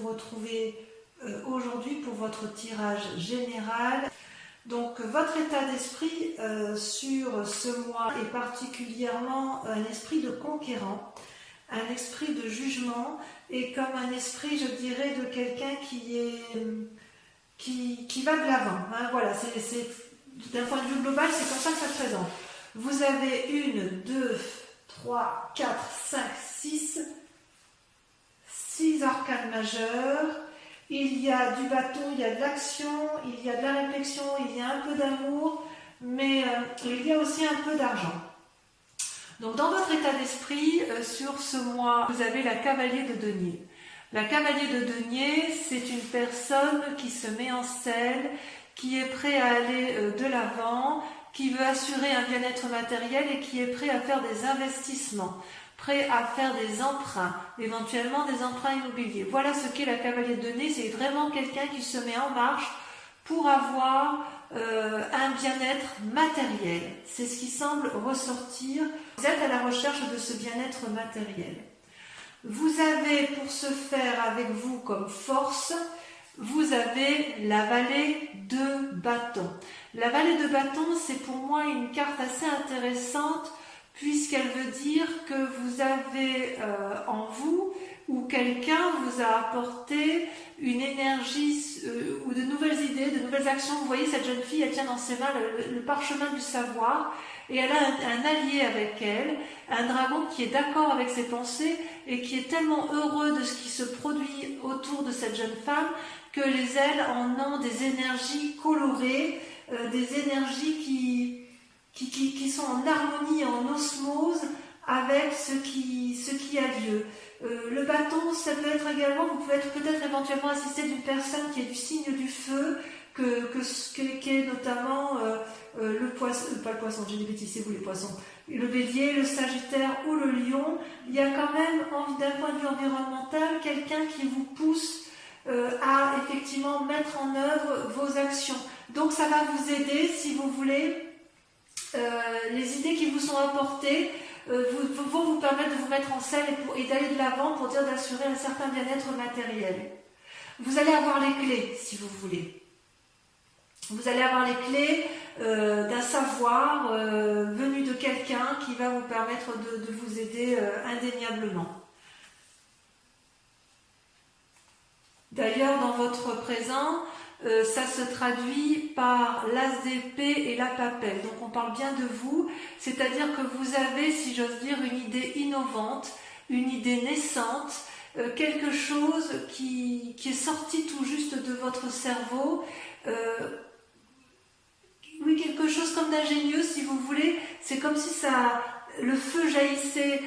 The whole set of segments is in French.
vous retrouver aujourd'hui pour votre tirage général. Donc votre état d'esprit sur ce mois est particulièrement un esprit de conquérant, un esprit de jugement et comme un esprit, je dirais, de quelqu'un qui va de l'avant. Hein, voilà, d'un point de vue global, c'est comme ça que ça se présente. Vous avez 1, 2, 3, 4, 5, 6 arcanes majeures. Il y a du bâton, il y a de l'action, il y a de la réflexion, il y a un peu d'amour, mais il y a aussi un peu d'argent. Donc dans votre état d'esprit, sur ce mois, vous avez la cavalier de denier. La cavalier de denier, c'est une personne qui se met en selle, qui est prêt à aller de l'avant, qui veut assurer un bien-être matériel et qui est prêt à faire des investissements, prêt à faire des emprunts, éventuellement des emprunts immobiliers. Voilà ce qu'est la cavalier de denier, c'est vraiment quelqu'un qui se met en marche pour avoir un bien-être matériel. C'est ce qui semble ressortir. Vous êtes à la recherche de ce bien-être matériel. Vous avez pour ce faire avec vous comme force, vous avez la vallée de bâton. La vallée de bâton, c'est pour moi une carte assez intéressante puisqu'elle veut dire que vous avez en vous ou quelqu'un vous a apporté une énergie ou de nouvelles idées, de nouvelles actions. Vous voyez, cette jeune fille, elle tient dans ses mains le parchemin du savoir et elle a un allié avec elle, un dragon qui est d'accord avec ses pensées et qui est tellement heureux de ce qui se produit autour de cette jeune femme que les ailes en ont des énergies colorées, des énergies qui sont en harmonie, en osmose avec ce qui a lieu. Le bâton, ça peut être également, vous pouvez être peut-être éventuellement assisté d'une personne qui est du signe du feu, qui est notamment le poisson, pas le poisson, j'ai des bêtises, c'est vous les poissons, le bélier, le sagittaire ou le lion. Il y a quand même, d'un point de vue environnemental, quelqu'un qui vous pousse à effectivement mettre en œuvre vos actions. Donc ça va vous aider, si vous voulez, les idées qui vous sont apportées vont vous permettre de vous mettre en selle et d'aller de l'avant pour dire d'assurer un certain bien-être matériel. Vous allez avoir les clés, si vous voulez. Vous allez avoir les clés d'un savoir venu de quelqu'un qui va vous permettre de vous aider indéniablement. D'ailleurs, dans votre présent, ça se traduit par l'as d'épée et la papelle. Donc on parle bien de vous, c'est-à-dire que vous avez, si j'ose dire, une idée innovante, une idée naissante, quelque chose qui est sorti tout juste de votre cerveau, oui, quelque chose comme d'ingénieux, si vous voulez. C'est comme si le feu jaillissait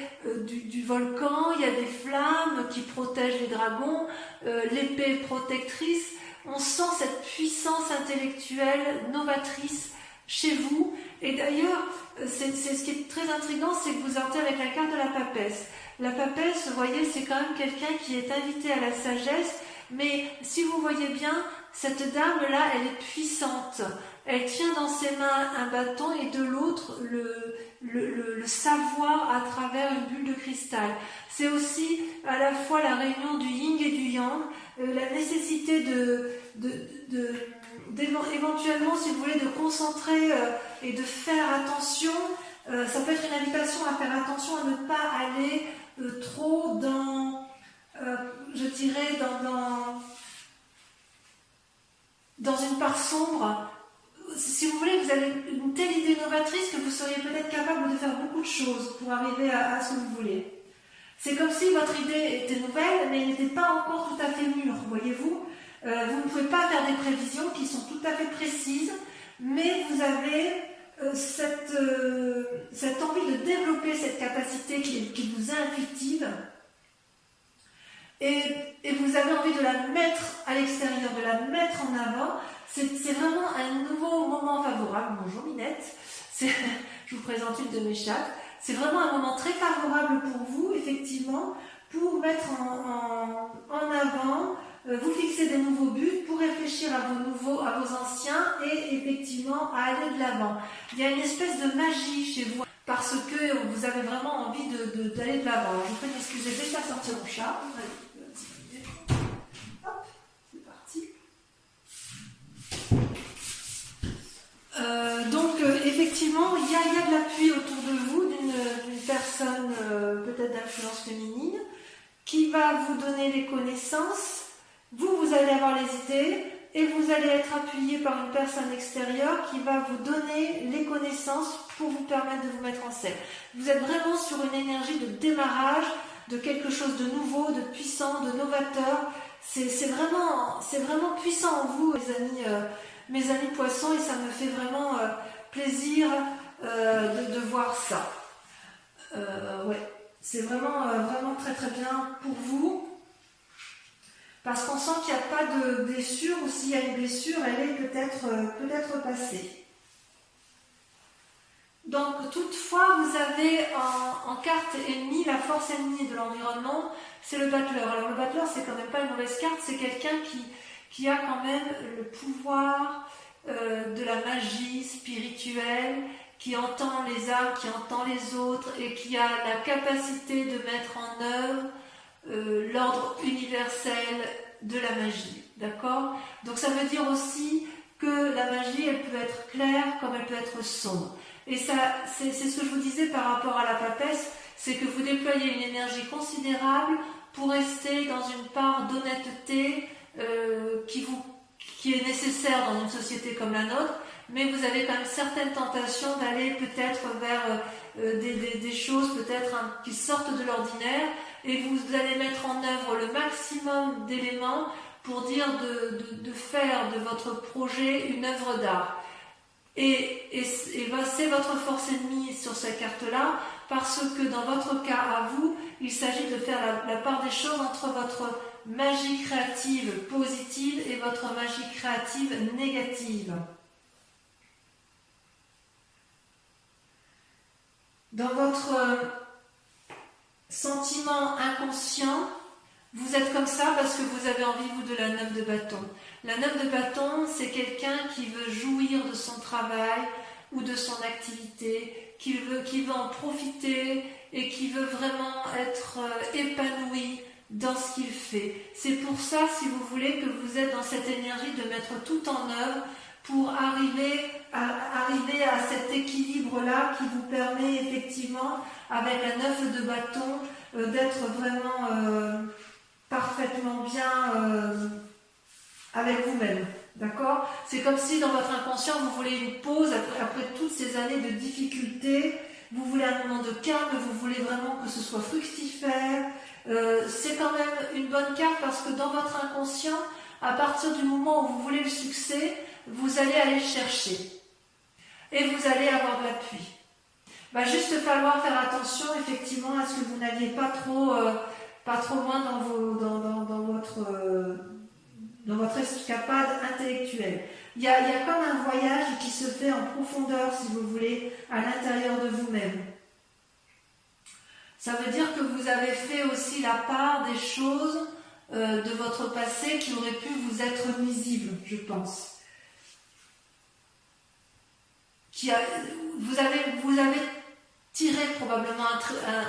du volcan, il y a des flammes qui protègent les dragons, l'épée protectrice. On sent cette puissance intellectuelle novatrice chez vous. Et d'ailleurs, c'est ce qui est très intriguant, c'est que vous entrez avec la carte de la papesse. La papesse, vous voyez, c'est quand même quelqu'un qui est invité à la sagesse, mais si vous voyez bien, cette dame-là, elle est puissante. Elle tient dans ses mains un bâton et de l'autre le savoir à travers une bulle de cristal. C'est aussi à la fois la réunion du yin et du yang, la nécessité éventuellement, si vous voulez, de concentrer et de faire attention. Ça peut être une invitation à faire attention à ne pas aller trop dans, je dirais, dans une part sombre. Si vous voulez, vous avez une telle idée novatrice que vous seriez peut-être capable de faire beaucoup de choses pour arriver à ce que vous voulez. C'est comme si votre idée était nouvelle, mais elle n'était pas encore tout à fait mûre, voyez-vous. Vous ne pouvez pas faire des prévisions qui sont tout à fait précises, mais vous avez cette envie de développer cette capacité qui vous est intuitive, et vous avez envie de la mettre à l'extérieur, de la mettre en avant. C'est vraiment un nouveau moment favorable. Bonjour Minette, je vous présente une de mes chattes. C'est vraiment un moment très favorable pour vous, effectivement, pour mettre en avant, vous fixer des nouveaux buts, pour réfléchir à vos anciens et effectivement à aller de l'avant. Il y a une espèce de magie chez vous parce que vous avez vraiment envie d'aller de l'avant. Je vous prie d'excuser, je vais faire sortir mon chat. effectivement, il y a de l'appui autour de vous d'une personne peut-être d'influence féminine qui va vous donner les connaissances. Vous allez avoir les idées et vous allez être appuyé par une personne extérieure qui va vous donner les connaissances pour vous permettre de vous mettre en scène. Vous êtes vraiment sur une énergie de démarrage, de quelque chose de nouveau, de puissant, de novateur. C'est vraiment puissant en vous, mes amis poissons, et ça me fait vraiment plaisir de voir ça. Ouais, c'est vraiment très très bien pour vous. Parce qu'on sent qu'il n'y a pas de blessure, ou s'il y a une blessure, elle est peut-être passée. Donc, toutefois, vous avez en carte ennemie, la force ennemie de l'environnement, c'est le battleur. Alors, le battleur, c'est quand même pas une mauvaise carte, c'est quelqu'un qui a quand même le pouvoir de la magie spirituelle, qui entend les âmes, qui entend les autres, et qui a la capacité de mettre en œuvre l'ordre universel de la magie, d'accord? Donc ça veut dire aussi que la magie, elle peut être claire comme elle peut être sombre. Et ça, c'est ce que je vous disais par rapport à la papesse, c'est que vous déployez une énergie considérable pour rester dans une part d'honnêteté qui est nécessaire dans une société comme la nôtre, mais vous avez quand même certaines tentations d'aller peut-être vers des choses peut-être qui sortent de l'ordinaire, et vous allez mettre en œuvre le maximum d'éléments pour dire de faire de votre projet une œuvre d'art. Et c'est votre force ennemie sur cette carte-là, parce que dans votre cas à vous, il s'agit de faire la part des choses entre votre magie créative positive et votre magie créative négative. Dans votre sentiment inconscient, vous êtes comme ça parce que vous avez envie, vous, de la 9 de bâton. La 9 de bâton, c'est quelqu'un qui veut jouir de son travail ou de son activité, qui veut en profiter et qui veut vraiment être épanoui dans ce qu'il fait. C'est pour ça, si vous voulez, que vous êtes dans cette énergie de mettre tout en œuvre pour arriver à cet équilibre-là qui vous permet effectivement, avec la 9 de bâton, d'être vraiment parfaitement bien avec vous-même. D'accord? C'est comme si dans votre inconscient, vous voulez une pause après toutes ces années de difficultés. Vous voulez un moment de calme, vous voulez vraiment que ce soit fructifère. C'est quand même une bonne carte parce que dans votre inconscient, à partir du moment où vous voulez le succès, vous allez aller le chercher. Et vous allez avoir de l'appui. Va juste falloir faire attention effectivement à ce que vous n'alliez pas trop loin dans votre escapade intellectuelle. Il y a comme un voyage qui se fait en profondeur, si vous voulez, à l'intérieur de vous-même. Ça veut dire que vous avez fait aussi la part des choses de votre passé qui auraient pu vous être nuisibles, je pense. Vous avez tiré probablement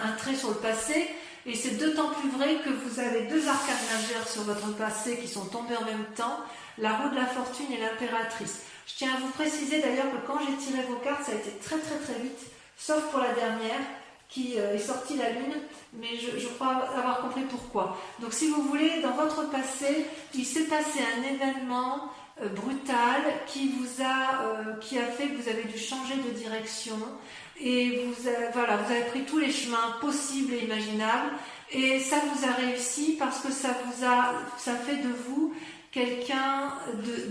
un trait sur le passé, et c'est d'autant plus vrai que vous avez deux arcanes majeures sur votre passé qui sont tombés en même temps, la roue de la fortune et l'impératrice. Je tiens à vous préciser d'ailleurs que quand j'ai tiré vos cartes, ça a été très très très vite, sauf pour la dernière qui est sortie la lune, mais je crois avoir compris pourquoi. Donc si vous voulez, dans votre passé, il s'est passé un événement brutal qui a fait que vous avez dû changer de direction, et vous avez pris tous les chemins possibles et imaginables, et ça vous a réussi parce que ça fait de vous quelqu'un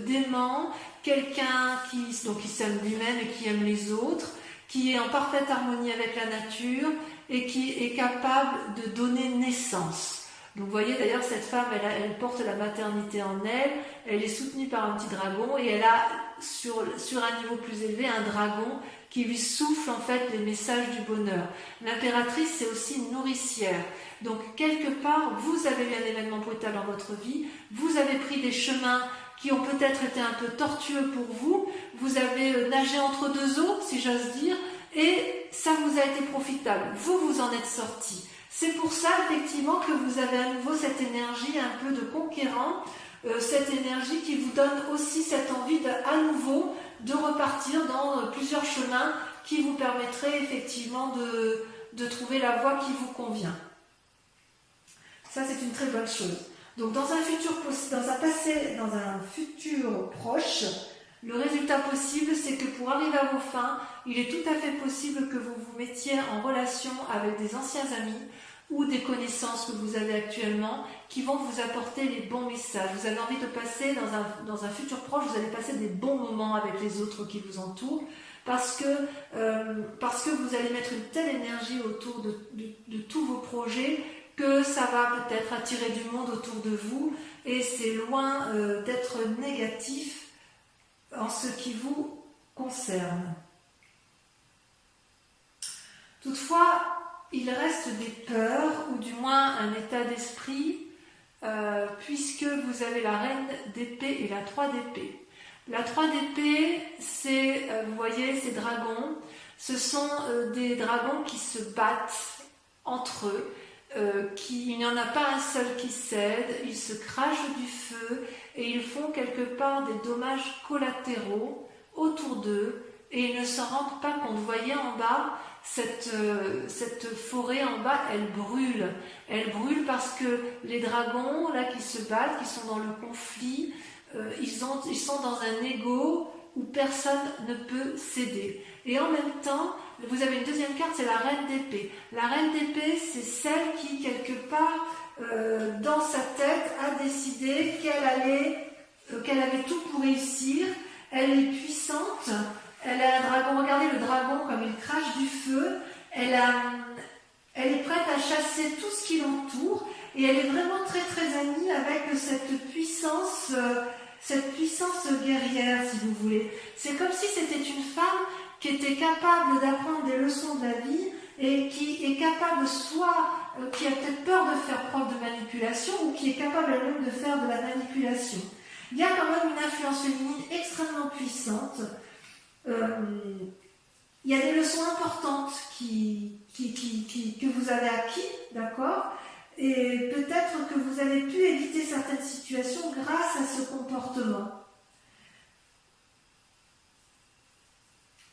d'aimant, quelqu'un qui s'aime lui-même et qui aime les autres, qui est en parfaite harmonie avec la nature et qui est capable de donner naissance. Donc vous voyez d'ailleurs cette femme, elle porte la maternité en elle, elle est soutenue par un petit dragon, et elle a sur un niveau plus élevé un dragon qui lui souffle en fait les messages du bonheur. L'impératrice, c'est aussi une nourricière. Donc quelque part, vous avez eu un événement brutal dans votre vie, vous avez pris des chemins qui ont peut-être été un peu tortueux pour vous, vous avez nagé entre deux eaux, si j'ose dire, et ça vous a été profitable. Vous en êtes sorti. C'est pour ça, effectivement, que vous avez à nouveau cette énergie un peu de conquérant, cette énergie qui vous donne aussi cette envie à nouveau de repartir dans plusieurs chemins qui vous permettrait effectivement de trouver la voie qui vous convient. Ça, c'est une très bonne chose. Donc, dans un futur proche, le résultat possible, c'est que pour arriver à vos fins, il est tout à fait possible que vous vous mettiez en relation avec des anciens amis ou des connaissances que vous avez actuellement qui vont vous apporter les bons messages. Vous avez envie de passer dans un futur proche, vous allez passer des bons moments avec les autres qui vous entourent parce que vous allez mettre une telle énergie autour de tous vos projets que ça va peut-être attirer du monde autour de vous et c'est loin d'être négatif en ce qui vous concerne. Toutefois, il reste des peurs, ou du moins un état d'esprit, puisque vous avez la reine d'épée et la 3 d'épée. La 3 d'épée, c'est, vous voyez, ces dragons, ce sont des dragons qui se battent entre eux, il n'y en a pas un seul qui cède, ils se crachent du feu et ils font quelque part des dommages collatéraux autour d'eux et ils ne s'en rendent pas compte. Vous voyez en bas, cette forêt en bas, elle brûle. Elle brûle parce que les dragons là qui se battent, qui sont dans le conflit, ils sont dans un ego où personne ne peut céder. Et en même temps, vous avez une deuxième carte, c'est la reine d'épée. La reine d'épée, c'est celle qui, quelque part, dans sa tête, a décidé qu'elle avait tout pour réussir. Elle est puissante, elle a un dragon. Regardez le dragon comme il crache du feu. Elle est prête à chasser tout ce qui l'entoure. Et elle est vraiment très très amie avec cette puissance guerrière, si vous voulez. C'est comme si c'était une femme qui était capable d'apprendre des leçons de la vie et qui est capable qui a peut-être peur de faire preuve de manipulation ou qui est capable elle-même de faire de la manipulation. Il y a quand même une influence féminine extrêmement puissante. Il y a des leçons importantes que vous avez acquis, d'accord ? Et peut-être que vous avez pu éviter certaines situations grâce à ce comportement.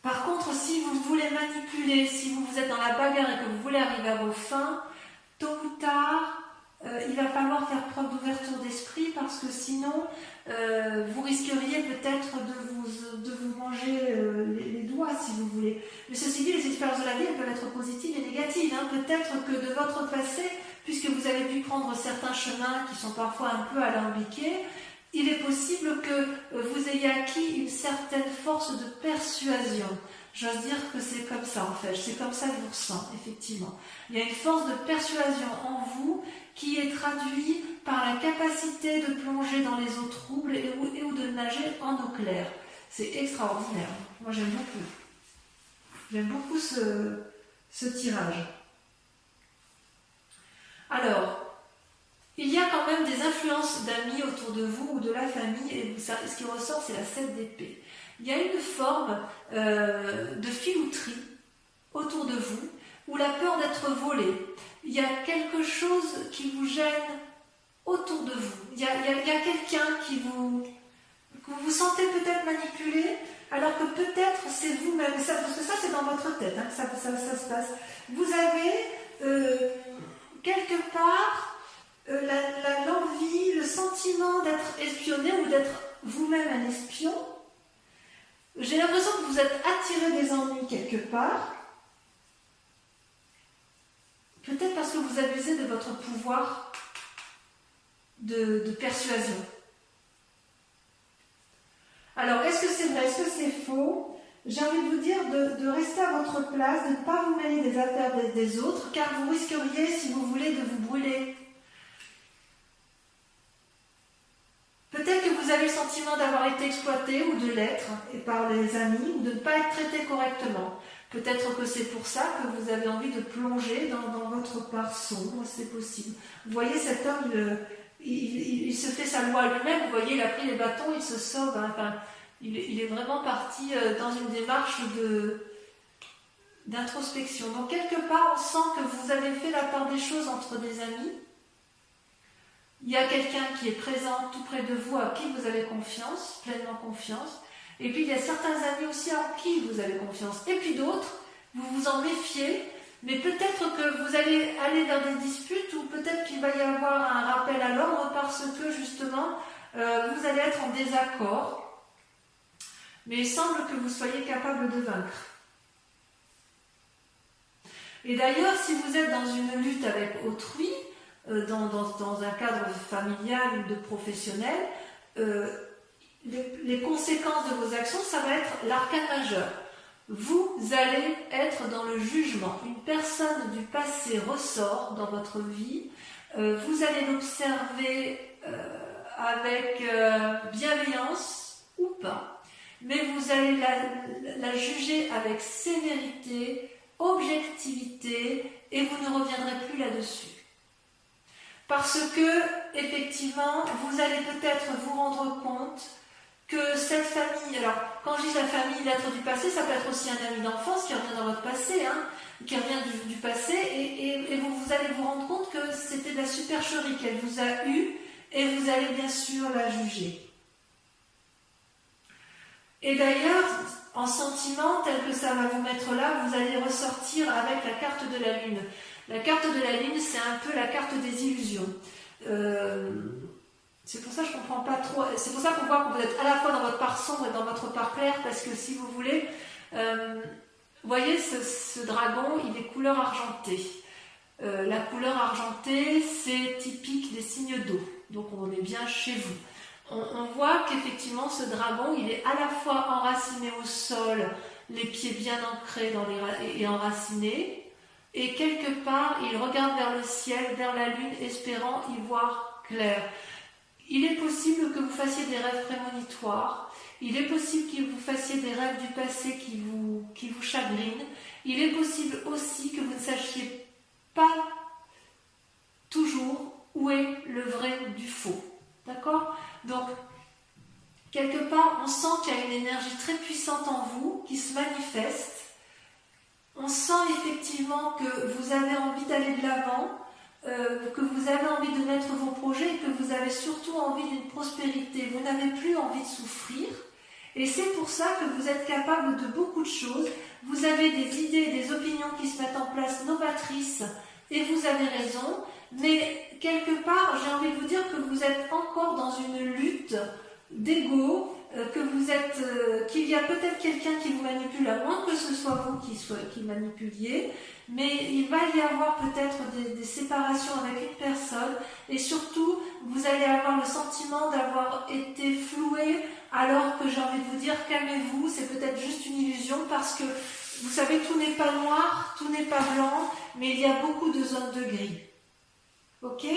Par contre, si vous voulez manipuler, si vous êtes dans la bagarre et que vous voulez arriver à vos fins, tôt ou tard, il va falloir faire preuve d'ouverture d'esprit parce que sinon, vous risqueriez peut-être de vous manger les doigts, si vous voulez. Mais ceci dit, les expériences de la vie, elles peuvent être positives et négatives. Peut-être que de votre passé, puisque vous avez pu prendre certains chemins qui sont parfois un peu alambiqués, il est possible que vous ayez acquis une certaine force de persuasion. J'ose dire que c'est comme ça en fait, c'est comme ça que je vous ressens, effectivement. Il y a une force de persuasion en vous qui est traduite par la capacité de plonger dans les eaux troubles et ou de nager en eau claire. C'est extraordinaire. Moi j'aime beaucoup. J'aime beaucoup ce tirage. Alors, il y a quand même des influences d'amis autour de vous ou de la famille, et ce qui ressort, c'est la 7 d'épée. Il y a une forme de filouterie autour de vous, ou la peur d'être volé. Il y a quelque chose qui vous gêne autour de vous. Il y a quelqu'un que vous sentez peut-être manipulé, alors que peut-être c'est vous-même. Parce que ça, c'est dans votre tête que ça se passe. Vous avez quelque part l'envie, le sentiment d'être espionné ou d'être vous-même un espion. J'ai l'impression que vous êtes attiré des ennuis quelque part. Peut-être parce que vous abusez de votre pouvoir de persuasion. Alors, est-ce que c'est vrai, est-ce que c'est faux ? J'ai envie de vous dire de rester à votre place, de ne pas vous mêler des affaires des autres, car vous risqueriez, si vous voulez, de vous brûler. Peut-être que vous avez le sentiment d'avoir été exploité ou de l'être par les amis ou de ne pas être traité correctement. Peut-être que c'est pour ça que vous avez envie de plonger dans votre part sombre, c'est possible. Vous voyez, cet homme, il se fait sa loi lui-même, vous voyez, il a pris les bâtons, il se sauve. Enfin, il est vraiment parti dans une démarche d'introspection. Donc quelque part, on sent que vous avez fait la part des choses entre des amis. Il y a quelqu'un qui est présent tout près de vous, à qui vous avez confiance, pleinement confiance, Et puis il y a certains amis aussi en qui vous avez confiance. Et puis d'autres, vous vous en méfiez, mais peut-être que vous allez aller vers des disputes ou peut-être qu'il va y avoir un rappel à l'ordre parce que justement, vous allez être en désaccord. Mais il semble que vous soyez capable de vaincre. Et d'ailleurs, si vous êtes dans une lutte avec autrui, dans un cadre familial ou de professionnel, les conséquences de vos actions, ça va être l'arcane majeur. Vous allez être dans le jugement. Une personne du passé ressort dans votre vie. Vous allez l'observer avec bienveillance ou pas. Mais vous allez la juger avec sévérité, objectivité, et vous ne reviendrez plus là-dessus. Parce que, effectivement, vous allez peut-être vous rendre compte que cette famille, alors quand je dis la famille, l'être du passé, ça peut être aussi un ami d'enfance qui revient dans votre passé, qui revient du passé, et vous allez vous rendre compte que c'était de la supercherie qu'elle vous a eue, et vous allez bien sûr la juger. Et d'ailleurs, en sentiment tel que ça va vous mettre là, vous allez ressortir avec la carte de la Lune. La carte de la Lune, c'est un peu la carte des illusions. C'est pour ça que je ne comprends pas trop. C'est pour ça qu'on voit que vous êtes à la fois dans votre part sombre et dans votre part claire, parce que si vous voulez, vous voyez, ce dragon, il est couleur argentée. La couleur argentée, c'est typique des signes d'eau. Donc on est bien chez vous. On voit qu'effectivement, ce dragon, il est à la fois enraciné au sol, les pieds bien ancrés et enracinés, et quelque part, il regarde vers le ciel, vers la lune, espérant y voir clair. Il est possible que vous fassiez des rêves prémonitoires, il est possible que vous fassiez des rêves du passé qui vous chagrinent, il est possible aussi que vous ne sachiez pas toujours où est le vrai du faux. D'accord ? Donc, quelque part, on sent qu'il y a une énergie très puissante en vous qui se manifeste. On sent effectivement que vous avez envie d'aller de l'avant, que vous avez envie de mettre vos projets et que vous avez surtout envie d'une prospérité. Vous n'avez plus envie de souffrir. Et c'est pour ça que vous êtes capable de beaucoup de choses. Vous avez des idées, des opinions qui se mettent en place novatrices et vous avez raison. Mais quelque part, j'ai envie de vous dire que vous êtes encore dans une lutte d'ego, qu'il y a peut-être quelqu'un qui vous manipule, à moins que ce soit vous qui manipuliez, mais il va y avoir peut-être des séparations avec une personne, et surtout, vous allez avoir le sentiment d'avoir été floué, alors que j'ai envie de vous dire, calmez-vous, c'est peut-être juste une illusion, parce que, vous savez, tout n'est pas noir, tout n'est pas blanc, mais il y a beaucoup de zones de gris. Ok ?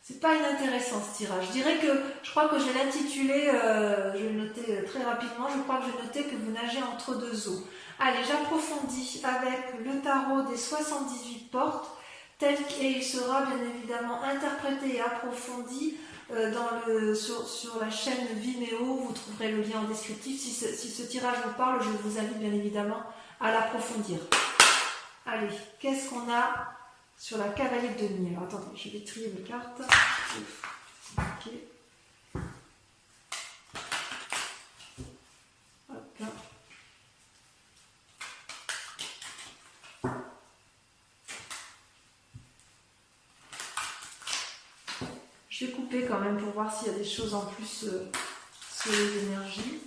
C'est pas inintéressant ce tirage. Je crois que je l'ai intitulé, je vais le noter très rapidement, je crois que j'ai noté que vous nagez entre deux eaux. Allez, j'approfondis avec le tarot des 78 portes, tel qu'il sera bien évidemment interprété et approfondi sur la chaîne Vimeo. Vous trouverez le lien en descriptif. Si ce tirage vous parle, je vous invite bien évidemment à l'approfondir. Allez, qu'est-ce qu'on a sur la cavalier de denier? Alors attendez, je vais trier mes cartes. Ok. Hop. Je vais couper quand même pour voir s'il y a des choses en plus sur les énergies.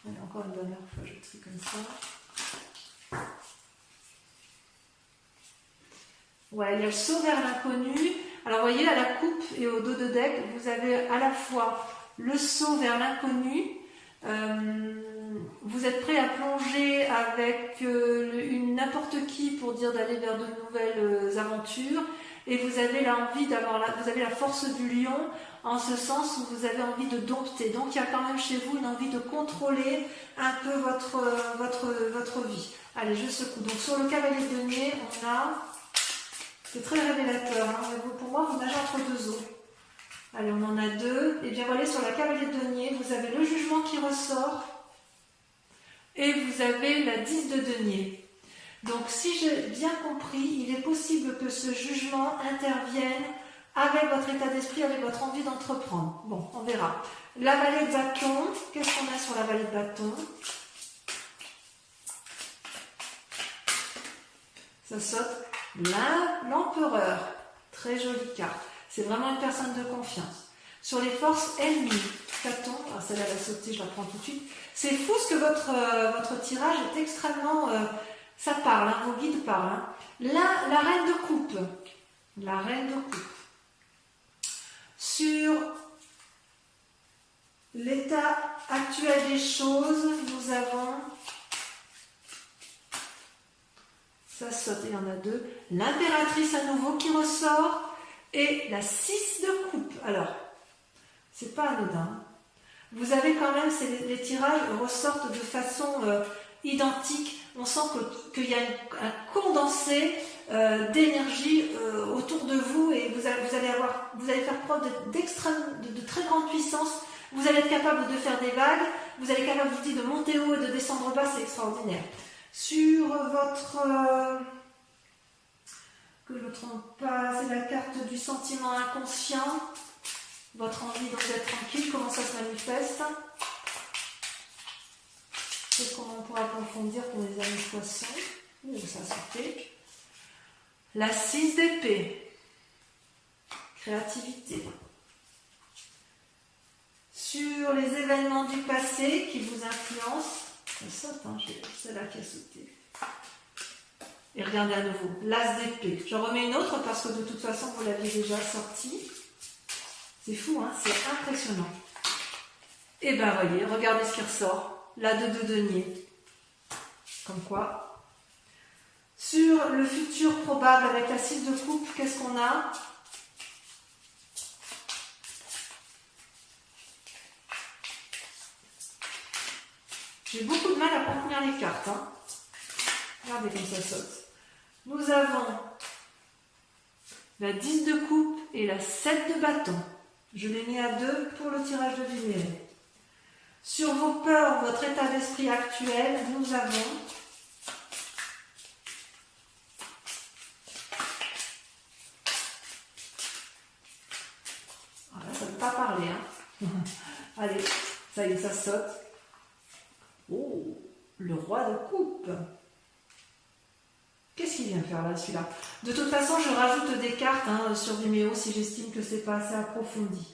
Allez, encore une dernière fois, je trie comme ça. Ouais, il y a le saut vers l'inconnu. Alors, vous voyez, à la coupe et au dos de deck, vous avez à la fois le saut vers l'inconnu. Vous êtes prêt à plonger avec n'importe qui pour dire d'aller vers de nouvelles aventures. Et vous avez l'envie vous avez la force du lion, en ce sens où vous avez envie de dompter. Donc, il y a quand même chez vous une envie de contrôler un peu votre vie. Allez, je secoue. Donc, sur le cavalier de denier, on a... C'est très révélateur. Hein. Pour moi, vous nagez entre deux eaux. Allez, on en a deux. Et bien, voilà, sur la cavalier de denier, vous avez le jugement qui ressort. Et vous avez la 10 de denier. Donc, si j'ai bien compris, il est possible que ce jugement intervienne avec votre état d'esprit, avec votre envie d'entreprendre. Bon, on verra. La vallée de bâton, qu'est-ce qu'on a sur la vallée de bâton? Ça saute l'empereur. Très jolie carte. C'est vraiment une personne de confiance. Sur les forces ennemies, Caton, celle-là va sauter, je la prends tout de suite. C'est fou ce que votre tirage est extrêmement... ça parle, hein, vos guides parlent. Hein. Là, la reine de coupe. La reine de coupe. Sur l'état actuel des choses, nous avons... Ça saute, il y en a deux. L'impératrice à nouveau qui ressort. Et la 6 de coupe. Alors, c'est pas anodin. Vous avez quand même, les tirages ressortent de façon identique. On sent qu'il y a un condensé d'énergie autour de vous et vous allez faire preuve de très grande puissance. Vous allez être capable de faire des vagues. Vous allez être capable de monter haut et de descendre bas. C'est extraordinaire. Sur votre... que je ne me trompe pas, c'est la carte du sentiment inconscient. Votre envie donc d'être tranquille, comment ça se manifeste? C'est comment on pourra approfondir pour les amis poissons. Où ça sauter? La 6 d'épée. Créativité. Sur les événements du passé qui vous influencent. Ça saute, hein, c'est là qui a sauté. Et regardez à nouveau, l'as d'épée. Je remets une autre parce que de toute façon, vous l'aviez déjà sortie. C'est fou, hein, c'est impressionnant. Et bien, voyez, regardez ce qui ressort. La 2 de denier. Comme quoi. Sur le futur probable avec la 6 de coupe, qu'est-ce qu'on a? J'ai beaucoup de mal à contenir les cartes. Hein. Regardez comme ça saute. Nous avons la 10 de coupe et la 7 de bâton. Je l'ai mis à 2 pour le tirage de lumière. Sur vos peurs, votre état d'esprit actuel, nous avons voilà, ça ne veut pas parler. Hein. Allez, ça y est, ça saute. Oh, le roi de coupe. Qu'est-ce qu'il vient faire là, celui-là? De toute façon, je rajoute des cartes hein, sur Vimeo si j'estime que c'est pas assez approfondi.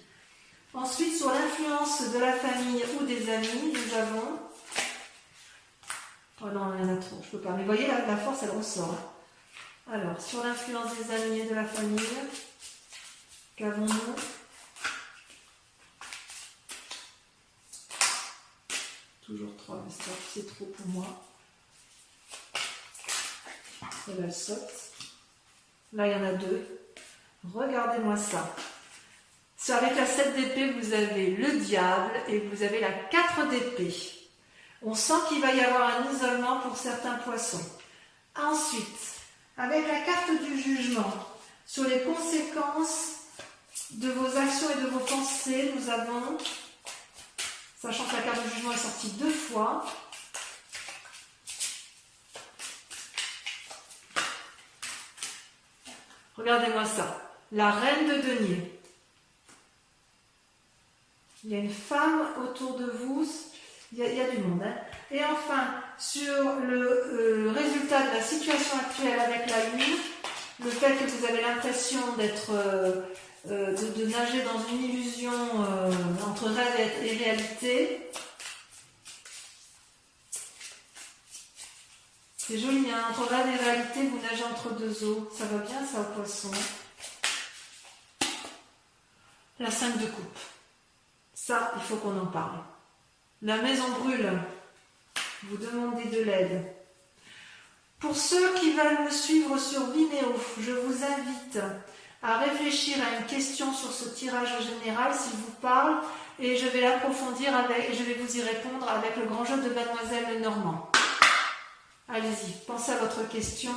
Ensuite, sur l'influence de la famille ou des amis, nous avons... Oh non, il y en a trop, je peux pas. Mais vous voyez, la force, elle ressort. Hein. Alors, sur l'influence des amis et de la famille, qu'avons-nous? Toujours 3, mais c'est trop pour moi. Elle saute. Là, il y en a 2. Regardez-moi ça. Avec la 7 d'épée, vous avez le diable et vous avez la 4 d'épée. On sent qu'il va y avoir un isolement pour certains poissons. Ensuite, avec la carte du jugement, sur les conséquences de vos actions et de vos pensées, nous avons, sachant que la carte du jugement est sortie 2 fois, regardez-moi ça. La reine de denier. Il y a une femme autour de vous. Il y a du monde. Hein. Et enfin, sur le résultat de la situation actuelle avec la lune, le fait que vous avez l'impression d'être, de nager dans une illusion entre rêve et réalité. C'est joli, hein, entre rêve et réalité, vous nagez entre deux eaux. Ça va bien, ça, au poisson. La 5 de coupe. Ça, il faut qu'on en parle. La maison brûle. Vous demandez de l'aide. Pour ceux qui veulent me suivre sur Vimeo, je vous invite à réfléchir à une question sur ce tirage général, s'il vous parle, et je vais l'approfondir et je vais vous y répondre avec le grand jeu de Mademoiselle Lenormand. Allez-y, pensez à votre question.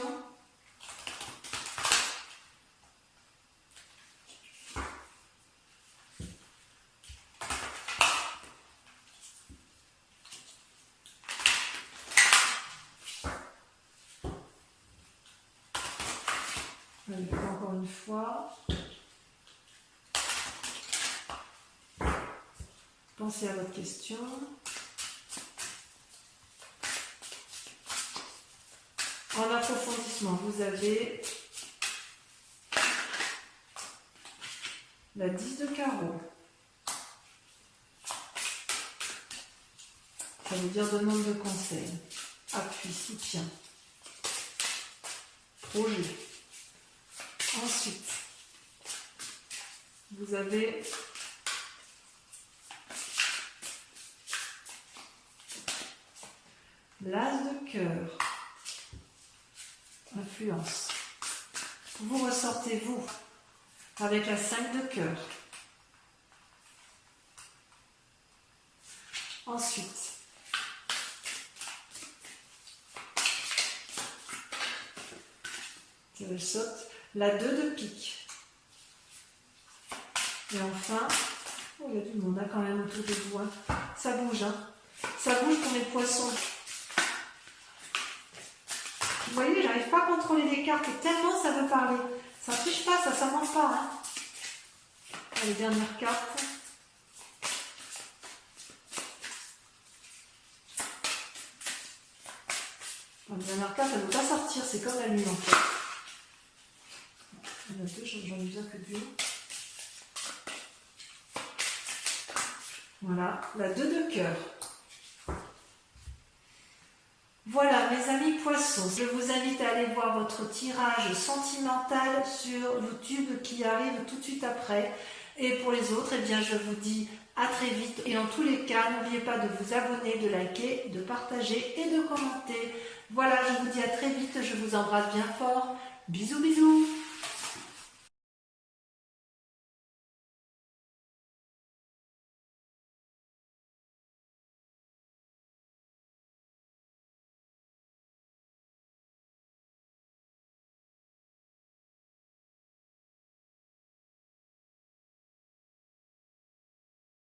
Encore une fois. Pensez à votre question. En approfondissement, vous avez la 10 de carreau. Ça veut dire demande de conseil, appui, soutien, projet. Ensuite, vous avez l'as de cœur, influence. Vous ressortez vous avec la 5 de cœur. Ensuite, je saute la 2 de pique. Et enfin, oh, il y a du monde quand même autour de vous. Ça bouge, hein. Ça bouge pour mes poissons. Vous voyez, j'arrive pas à contrôler les cartes tellement ça veut parler. Ça triche pas, ça ment pas. Hein. Les dernières cartes. La dernière carte, elle ne veut pas sortir, c'est comme la lune en fait. Il y en a deux, j'en ai besoin que d'une. Voilà, la 2 de cœur. Voilà, mes amis poissons, je vous invite à aller voir votre tirage sentimental sur YouTube qui arrive tout de suite après. Et pour les autres, eh bien, je vous dis à très vite. Et en tous les cas, n'oubliez pas de vous abonner, de liker, de partager et de commenter. Voilà, je vous dis à très vite, je vous embrasse bien fort. Bisous, bisous.